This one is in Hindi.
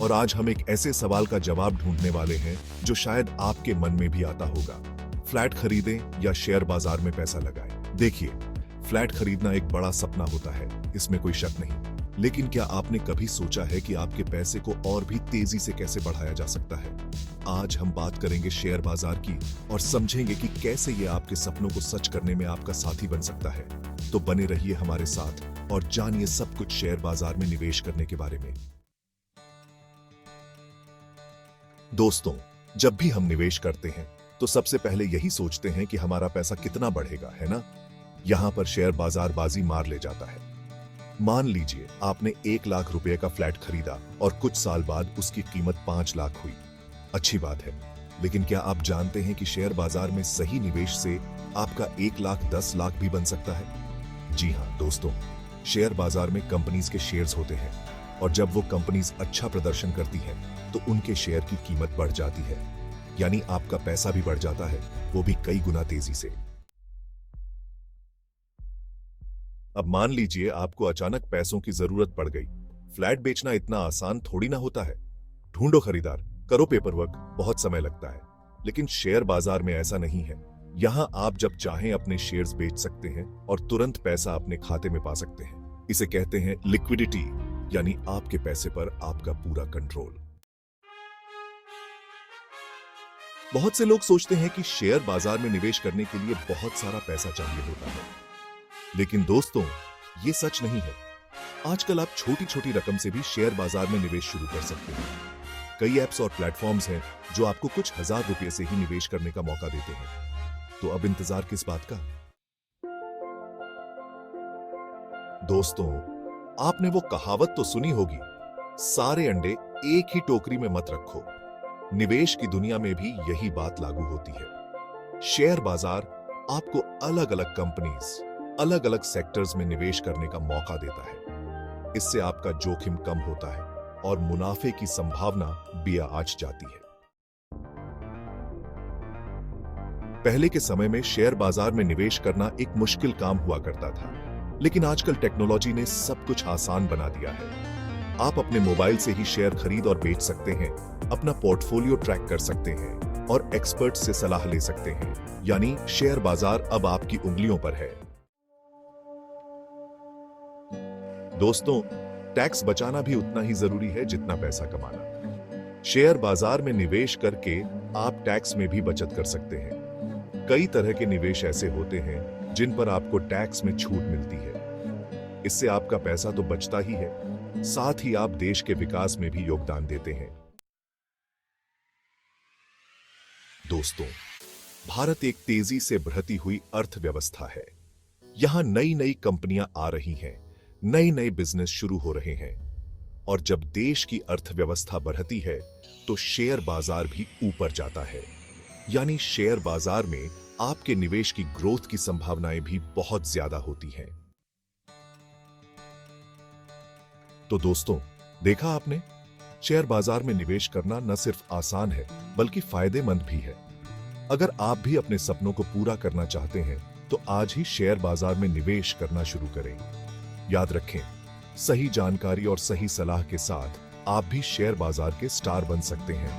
और आज हम एक ऐसे सवाल का जवाब ढूंढने वाले हैं जो शायद आपके मन में भी आता होगा। फ्लैट खरीदें या शेयर बाजार में पैसा लगाएं? देखिए, फ्लैट खरीदना एक बड़ा सपना होता है, इसमें कोई शक नहीं। लेकिन क्या आपने कभी सोचा है कि आपके पैसे को और भी तेजी से कैसे बढ़ाया जा सकता है? आज हम बात करेंगे शेयर बाजार की और समझेंगे कि कैसे ये आपके सपनों को सच करने में आपका साथी बन सकता है। तो बने रहिए हमारे साथ और जानिए सब कुछ शेयर बाजार में निवेश करने के बारे में। दोस्तों, जब भी हम निवेश करते हैं तो सबसे पहले यही सोचते हैं कि हमारा पैसा कितना बढ़ेगा, है ना? यहां पर शेयर बाजार बाजी मार ले जाता है। मान लीजिए आपने 1 लाख रुपए का फ्लैट खरीदा और कुछ साल बाद उसकी कीमत 5 लाख हुई। अच्छी बात है, लेकिन क्या आप जानते हैं कि शेयर बाजार में सही निवेश से आपका 1 लाख 10 लाख भी बन सकता है? जी हां दोस्तों, शेयर बाजार में कंपनीज के शेयर्स होते हैं और जब वो कंपनीज अच्छा प्रदर्शन करती हैं तो उनके शेयर की कीमत बढ़ जाती है, यानी आपका पैसा भी बढ़ जाता है, वो भी कई गुना तेजी से। अब मान लीजिए आपको अचानक पैसों की जरूरत पड़ गई। फ्लैट बेचना इतना आसान थोड़ी ना होता है। ढूंढो खरीदार, करो पेपरवर्क, बहुत समय लगता है। लेकिन शेयर बाजार में ऐसा नहीं है। यहां आप जब चाहें अपने शेयर्स बेच सकते हैं और तुरंत पैसा अपने खाते में पा सकते हैं। इसे कहते हैं लिक्विडिटी, यानी आपके पैसे पर आपका पूरा कंट्रोल। बहुत से लोग सोचते हैं कि शेयर बाजार में निवेश करने के लिए बहुत सारा पैसा चाहिए होता है, लेकिन दोस्तों, ये सच नहीं है। आजकल आप छोटी छोटी रकम से भी शेयर बाजार में निवेश शुरू कर सकते हैं। कई ऐप्स और प्लेटफॉर्म्स हैं जो आपको कुछ हजार रुपए से ही निवेश करने का मौका देते हैं। तो अब इंतजार किस बात का? दोस्तों, आपने वो कहावत तो सुनी होगी, सारे अंडे एक ही टोकरी में मत रखो। निवेश की दुनिया में भी यही बात लागू होती है। शेयर बाजार आपको अलग अलग कंपनीज, अलग अलग सेक्टर्स में निवेश करने का मौका देता है। इससे आपका जोखिम कम होता है और मुनाफे की संभावना भी आज जाती है। पहले के समय में शेयर बाजार में निवेश करना एक मुश्किल काम हुआ करता था, लेकिन आजकल टेक्नोलॉजी ने सब कुछ आसान बना दिया है। आप अपने मोबाइल से ही शेयर खरीद और बेच सकते हैं, अपना पोर्टफोलियो ट्रैक कर सकते हैं और एक्सपर्ट से सलाह ले सकते हैं। यानी शेयर बाजार अब आपकी उंगलियों पर है। दोस्तों, टैक्स बचाना भी उतना ही जरूरी है जितना पैसा कमाना। शेयर बाजार में निवेश करके आप टैक्स में भी बचत कर सकते हैं। कई तरह के निवेश ऐसे होते हैं जिन पर आपको टैक्स में छूट मिलती है। इससे आपका पैसा तो बचता ही है, साथ ही आप देश के विकास में भी योगदान देते हैं। दोस्तों, भारत एक तेजी से बढ़ती हुई अर्थव्यवस्था है। यहां नई नई कंपनियां आ रही हैं, नए नए बिजनेस शुरू हो रहे हैं, और जब देश की अर्थव्यवस्था बढ़ती है तो शेयर बाजार भी ऊपर जाता है। यानी शेयर बाजार में आपके निवेश की ग्रोथ की संभावनाएं भी बहुत ज्यादा होती हैं। तो दोस्तों, देखा आपने, शेयर बाजार में निवेश करना न सिर्फ आसान है बल्कि फायदेमंद भी है। अगर आप भी अपने सपनों को पूरा करना चाहते हैं तो आज ही शेयर बाजार में निवेश करना शुरू करें। याद रखें, सही जानकारी और सही सलाह के साथ आप भी शेयर बाजार के स्टार बन सकते हैं।